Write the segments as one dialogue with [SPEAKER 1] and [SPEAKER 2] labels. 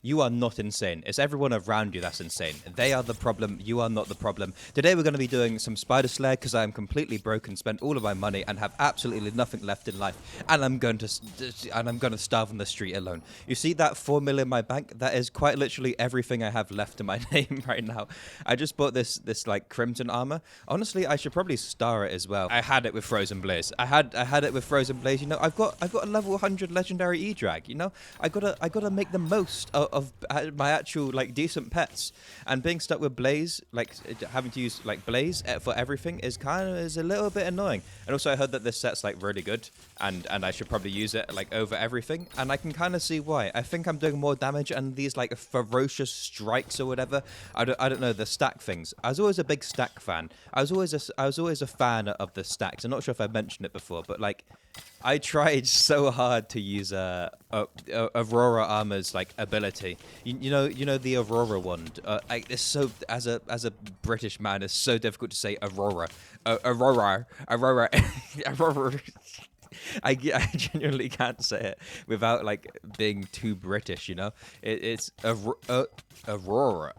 [SPEAKER 1] You are not insane. It's everyone around you that's insane. They are the problem. You are not the problem. Today we're going to be doing some spider slayer because I am completely broken, spent all of my money, and have absolutely nothing left in life. And I'm going to starve on the street alone. You see that 4 million in my bank? That is quite literally everything I have left in my name right now. I just bought this like crimson armor. Honestly, I should probably star it as well. I had it with Frozen Blaze. I had it with Frozen Blaze. You know, I've got a level 100 legendary E-drag. You know, I gotta make the most of my actual like decent pets, and being stuck with Blaze, like having to use like Blaze for everything is a little bit annoying. And also I heard that this set's like really good, and I should probably use it like over everything, and I can kind of see why. I think I'm doing more damage, and these like ferocious strikes or whatever, I don't know, the stack things. I was always a big stack fan. I was always a fan of the stacks. I'm not sure if I mentioned it before, but like I tried so hard to use Aurora Armor's like ability. You know the Aurora wand. It's so as a British man, it's so difficult to say Aurora, Aurora, Aurora, Aurora. I genuinely can't say it without like being too British. You know, it's Aurora.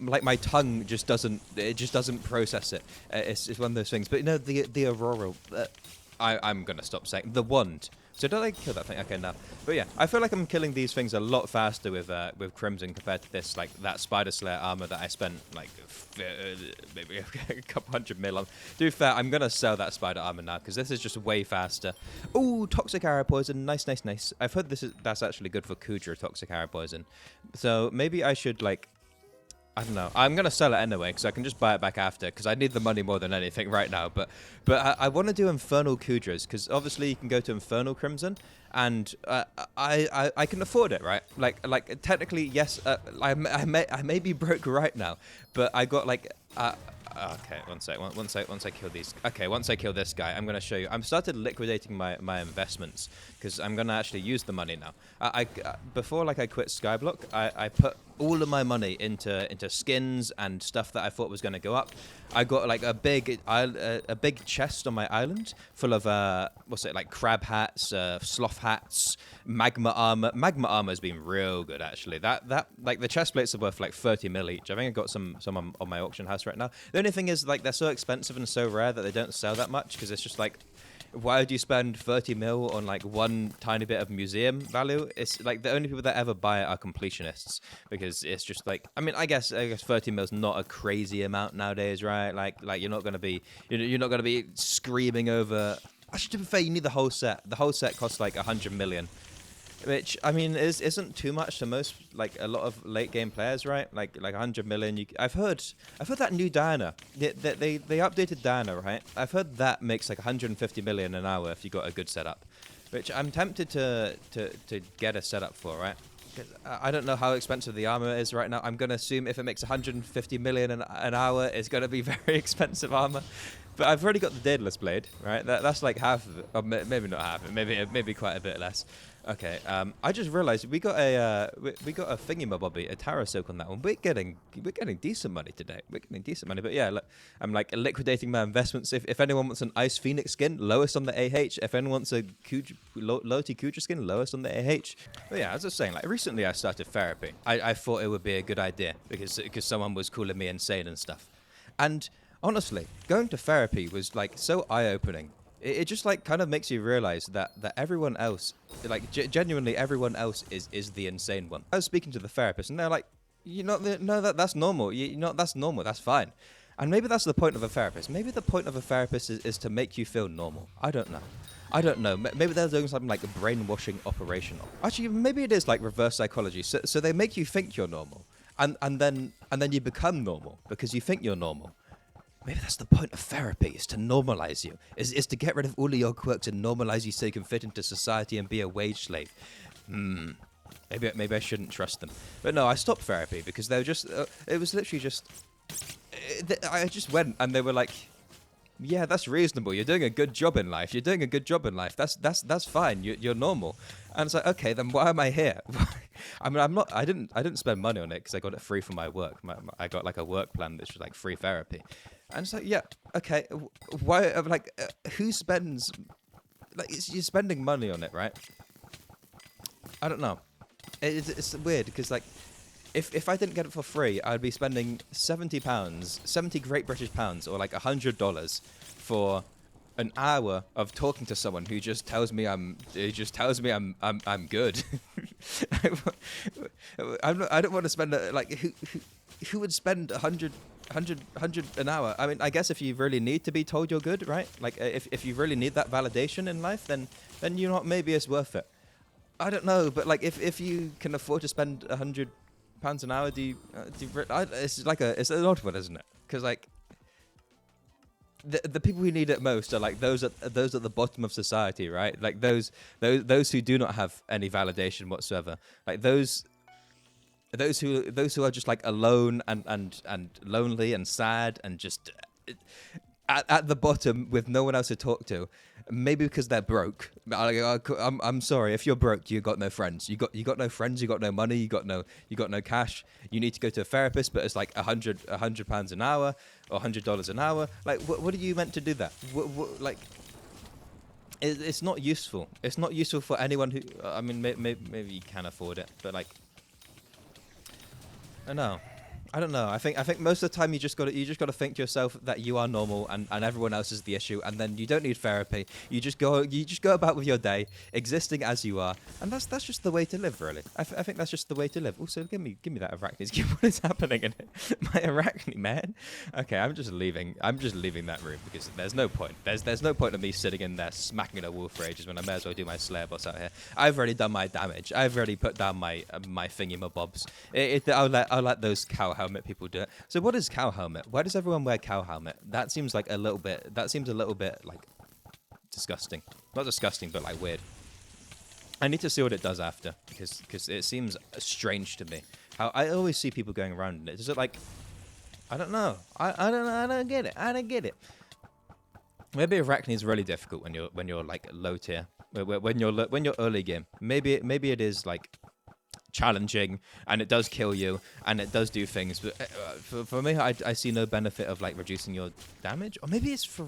[SPEAKER 1] Like my tongue just doesn't process it. It's one of those things. But you know the Aurora. I'm gonna stop saying the wand. So did I kill that thing? Okay, no. But yeah, I feel like I'm killing these things a lot faster with Crimson compared to this like that Spider Slayer armor that I spent like maybe a couple hundred mil on. To be fair, I'm gonna sell that spider armor now because this is just way faster. Oh, toxic arrow poison, nice. I've heard that's actually good for Kudra, toxic arrow poison. So maybe I should like. I don't know. I'm gonna sell it anyway because I can just buy it back after because I need the money more than anything right now. But I want to do Infernal Kudras because obviously you can go to Infernal Crimson, and I can afford it, right? Like technically yes. I may be broke right now, but I got like. Okay, one sec. Once I kill these. Okay, once I kill this guy, I'm gonna show you. I'm started liquidating my investments because I'm gonna actually use the money now. Before like I quit Skyblock, I put all of my money into skins and stuff that I thought was gonna go up. I got like a big chest on my island full of like crab hats, sloth hats, magma armor. Magma armor has been real good actually. That like the chest plates are worth like 30 mil each. I think I got some on my auction house right now. The only thing is like they're so expensive and so rare that they don't sell that much because it's just like, why would you spend 30 mil on like one tiny bit of museum value? It's like the only people that ever buy it are completionists because it's just like, I guess 30 mil is not a crazy amount nowadays, right? Like you're not gonna be screaming over. Actually, to be fair, you need the whole set. The whole set costs like 100 million. Which I mean isn't too much to most like a lot of late game players, right? Like 100 million. I've heard that new Diana. They updated Diana, right? I've heard that makes like 150 million an hour if you got a good setup, which I'm tempted to get a setup for, right? 'Cause I don't know how expensive the armor is right now. I'm gonna assume if it makes 150 million an hour, it's gonna be very expensive armor. But I've already got the Daedalus Blade, right? That's like half of it, or maybe not half of it. Maybe quite a bit less. Okay. I just realised we got a thingy-mabobby, a Tarot Silk on that one. We're getting decent money today. We're getting decent money. But yeah, look, I'm like liquidating my investments. If anyone wants an Ice Phoenix skin, lowest on the AH. If anyone wants a Loti Kudra skin, lowest on the AH. But yeah, as I was saying, like recently I started therapy. I thought it would be a good idea because someone was calling me insane and stuff. And honestly, going to therapy was like so eye-opening. It just like kind of makes you realize that everyone else, like genuinely everyone else is the insane one. I was speaking to the therapist and they're like, that's normal. That's normal. That's fine. And maybe that's the point of a therapist. Maybe the point of a therapist is to make you feel normal. I don't know. Maybe they're doing something like a brainwashing operation. Actually, maybe it is like reverse psychology. So they make you think you're normal, and then you become normal because you think you're normal. Maybe that's the point of therapy, is to normalize you, is to get rid of all of your quirks and normalize you so you can fit into society and be a wage slave. Maybe I shouldn't trust them. But no, I stopped therapy because they were just, it was literally just, I just went and they were like, yeah, that's reasonable. You're doing a good job in life. That's fine. You're normal. And it's like, okay, then why am I here? I mean, I didn't spend money on it because I got it free from my work. I got like a work plan that's like free therapy. And it's like, yeah, okay, why? Like, who spends? Like, you're spending money on it, right? I don't know. It's weird because like, if I didn't get it for free, I'd be spending £70, 70 Great British pounds, or like $100 for an hour of talking to someone who just tells me I'm good. I don't want to spend like who would spend 100 an hour? I mean, I guess if you really need to be told you're good, right? Like if you really need that validation in life, then you know what, maybe it's worth it. I don't know, but like if you can afford to spend £100 an hour, it's an odd one, isn't it? Because like the people who need it most are like those at the bottom of society, right? Like those who do not have any validation whatsoever. Like those who are just like alone and lonely and sad and just at the bottom with no one else to talk to. Maybe because they're broke. I'm sorry, if you're broke, you got no friends. You got no friends. You got no money. You got no cash. You need to go to a therapist, but it's like £100 an hour or $100 an hour. Like, what are you meant to do that? Like, it's not useful. It's not useful for anyone who. I mean, maybe you can afford it, but like, I don't know. I think most of the time you just got to think to yourself that you are normal and everyone else is the issue, and then you don't need therapy. You just go about with your day, existing as you are, and that's just the way to live, really. I think that's just the way to live. Also, give me that arachne. What is happening in it? My arachne, man. Okay, I'm just leaving that room because there's no point. There's no point of me sitting in there smacking at a wall for ages when I may as well do my Slayer boss out here. I've already done my damage. I've already put down my thingy-mabobs. I'll let those cow helmet people do it. So what is cow helmet? Why does everyone wear cow helmet? That seems like a little bit like disgusting. Not disgusting, but like weird. I need to see what it does after because it seems strange to me. How I always see people going around in it. Is it like, I don't know. I don't get it. Maybe arachne is really difficult when you're like low tier. When you're early game. Maybe it is like challenging and it does kill you and it does do things, but for me I see no benefit of like reducing your damage. Or maybe it's for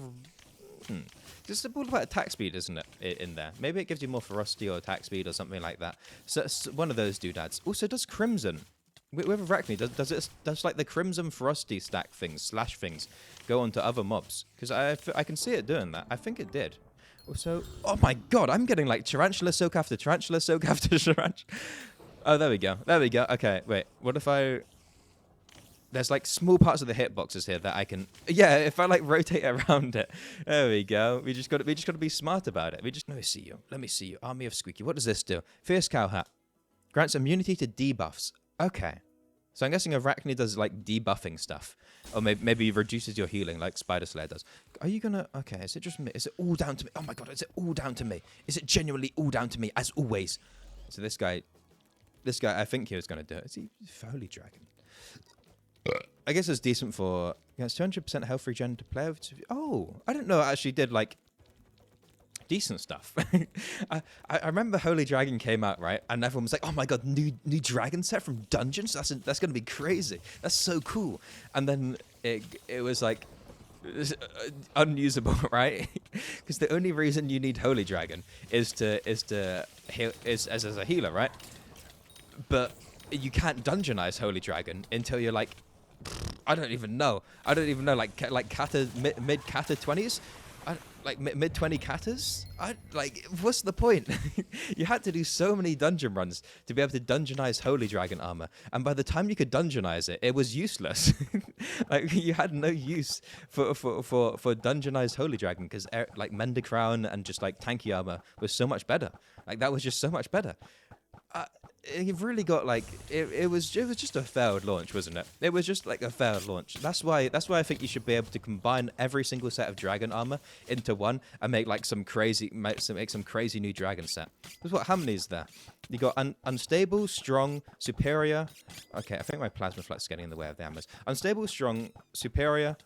[SPEAKER 1] it's all about attack speed, isn't it, in there? Maybe it gives you more ferocity or attack speed or something like that. So one of those doodads. Also, does crimson with arachne, does like the crimson ferocity stack things, slash things, go onto other mobs? Because I can see it doing that. I think it did. Also, oh my god, I'm getting like tarantula soak after tarantula soak after tarantula. Oh, there we go. Okay, wait. What if there's like small parts of the hitboxes here that I can. Yeah, if I like rotate around it. There we go. We just got to be smart about it. Let me see you. Army of Squeaky. What does this do? Fierce Cow Hat grants immunity to debuffs. Okay. So I'm guessing arachne does like debuffing stuff, or maybe reduces your healing like Spider Slayer does. Are you gonna? Okay. Is it just me? Is it all down to me? Oh my god! Is it all down to me? Is it genuinely all down to me as always? So this guy, I think he was going to do it. Is he Holy Dragon? I guess it's decent for... Yeah, it's 200% health regen to play with. Oh, I didn't know it actually did, like, decent stuff. I remember Holy Dragon came out, right? And everyone was like, oh my god, new dragon set from Dungeons? That's going to be crazy. That's so cool. And then it was like... unusable, right? Because the only reason you need Holy Dragon is to heal, is as a healer, right? But you can't dungeonize Holy Dragon until you're like, I don't even know, like kata mid kata 20s, like mid 20 katas. What's the point? You had to do so many dungeon runs to be able to dungeonize Holy Dragon armor, and by the time you could dungeonize it, it was useless. Like you had no use for dungeonized Holy Dragon because like Mender Crown and just like tanky armor was so much better. Like that was just so much better. You've really got like it was just a failed launch, wasn't it? It was just like a failed launch. That's why I think you should be able to combine every single set of dragon armor into one and make like some crazy new dragon set. Because how many is there? You got unstable, strong, superior. Okay, I think my plasma flux is getting in the way of the hammers. Unstable, strong, superior.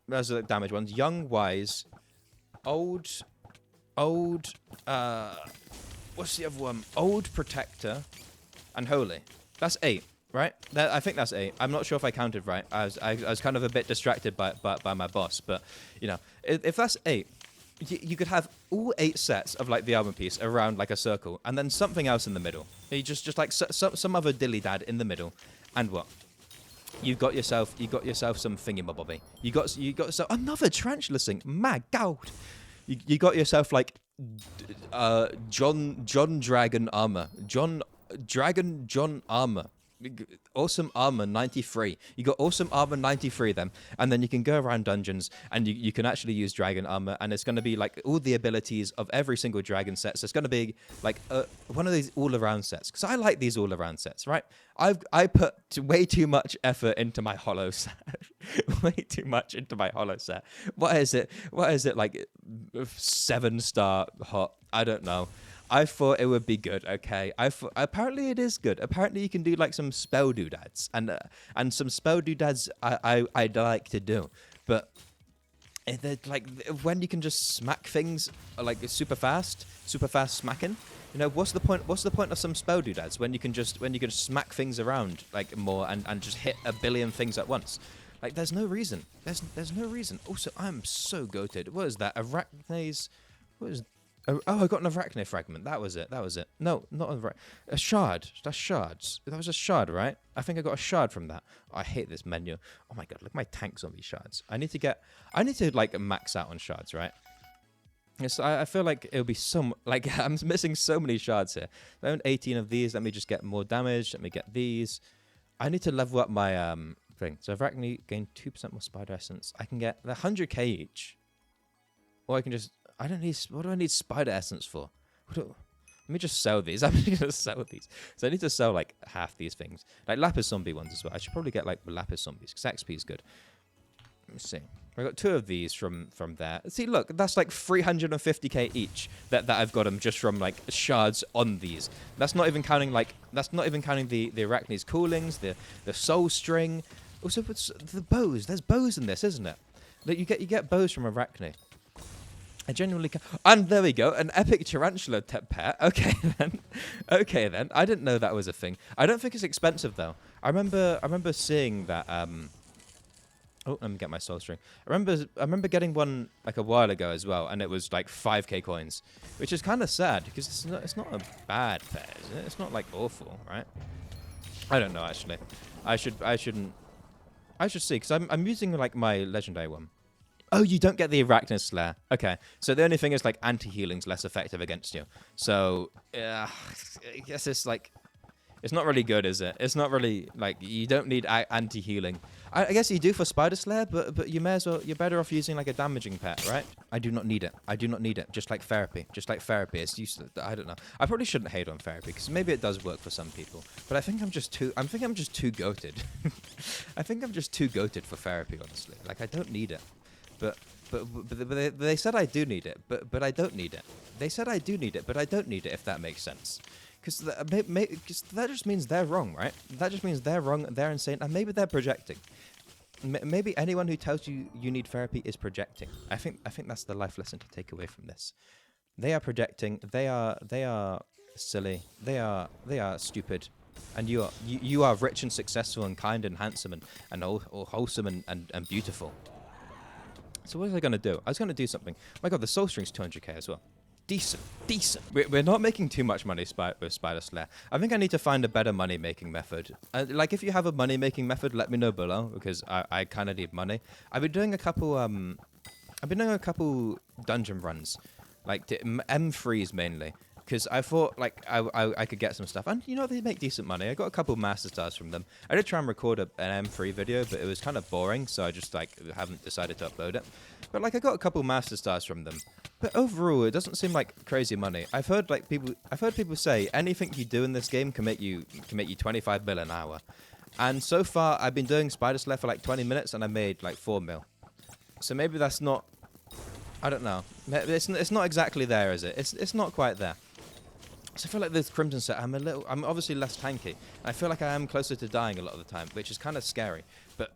[SPEAKER 1] Those are the damage ones. Young, wise, old. What's the other one? Old, protector, and holy. That's 8, right? I think that's 8. I'm not sure if I counted right. I was kind of a bit distracted by my boss, but you know, if that's 8, you could have all 8 sets of like the armor piece around like a circle, and then something else in the middle. You just like some other dilly dad in the middle, and what? You got yourself some thingy-mabobby. You got yourself another tarantula sink. My God, you got yourself like John Dragon armor, John armor. Awesome armor 93. You got awesome armor 93 then, and then you can go around dungeons and you can actually use dragon armor, and it's going to be like all the abilities of every single dragon set. So it's going to be like one of these all-around sets, because I like these all-around sets, right? I put way too much effort into my hollow set. Way too much into my hollow set. What is it like 7-star hot? I don't know. I thought it would be good, okay? Apparently it is good. Apparently you can do like some spell doodads, and some spell doodads I'd like to do, but like when you can just smack things like super fast smacking. You know, what's the point? What's the point of some spell doodads when you can just smack things around like more and just hit a billion things at once? Like there's no reason. There's no reason. Also, I'm so goated. What is that? Arachnes? What is? Oh, I got an arachne fragment. That was it. No, not a shard. That's shards. That was a shard, right? I think I got a shard from that. Oh, I hate this menu. Oh my God, look at my tanks on these shards. I need to like max out on shards, right? Yes, I feel like it'll be like I'm missing so many shards here. I own 18 of these. Let me just get more damage. Let me get these. I need to level up my thing. So arachne gain 2% more spider essence. I can get the 100k each, or I can just. I don't need. What do I need spider essence for? Let me just sell these. I'm just gonna sell these. So I need to sell like half these things, like lapis zombie ones as well. I should probably get like lapis zombies because XP is good. Let me see. I got 2 of these from there. See, look, that's like 350k each that I've got them just from like shards on these. That's not even counting the arachne's coolings, the soul string. Also, the bows. There's bows in this, isn't it? Like you get bows from arachne. I genuinely can. And there we go, an epic tarantula pet. Okay then. I didn't know that was a thing. I don't think it's expensive though. I remember seeing that. Oh, let me get my soul string. I remember getting one like a while ago as well, and it was like 5k coins, which is kind of sad because it's not a bad pet, is it? It's not like awful, right? I don't know actually. I should see because I'm using like my legendary one. Oh, you don't get the Arachnid Slayer. Okay, so the only thing is like anti-healing's less effective against you. So I guess it's like it's not really good, is it? It's not really like you don't need anti-healing. I guess you do for Spider Slayer, but you may as well. You're better off using like a damaging pet, right? I do not need it. Just like therapy. It's useless. I don't know. I probably shouldn't hate on therapy because maybe it does work for some people. But I think I'm just too goated. I think I'm just too goated for therapy, honestly. Like I don't need it. But they said I do need it, but I don't need it. They said I do need it, but I don't need it, if that makes sense. Because that just means they're wrong, right? That just means they're wrong, they're insane, and maybe they're projecting. Maybe anyone who tells you you need therapy is projecting. I think that's the life lesson to take away from this. They are projecting. They are silly. They are stupid. And you are rich and successful and kind and handsome and wholesome and beautiful. So what was I going to do? I was going to do something. My God, the soul string's 200k as well. Decent. We're not making too much money with Spider Slayer. I think I need to find a better money-making method. Like, if you have a money-making method, let me know below, because I kind of need money. I've been doing a couple dungeon runs, like M3s mainly, because I thought like I could get some stuff. And you know, they make decent money. I got a couple master stars from them. I did try and record an M3 video, but it was kind of boring, so I just like haven't decided to upload it. But like I got a couple master stars from them. But overall, it doesn't seem like crazy money. I've heard people say anything you do in this game can make you 25 mil an hour. And so far, I've been doing Spider Slayer for like 20 minutes, and I made like 4 mil. So maybe that's not. I don't know. It's not exactly there, is it? It's not quite there. So I feel like this Crimson set, I'm obviously less tanky. I feel like I am closer to dying a lot of the time, which is kind of scary. But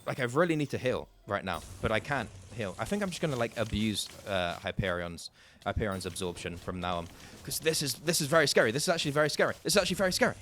[SPEAKER 1] like I really need to heal right now, but I can't heal. I think I'm just gonna like abuse Hyperion's absorption from now on, because this is very scary. This is actually very scary.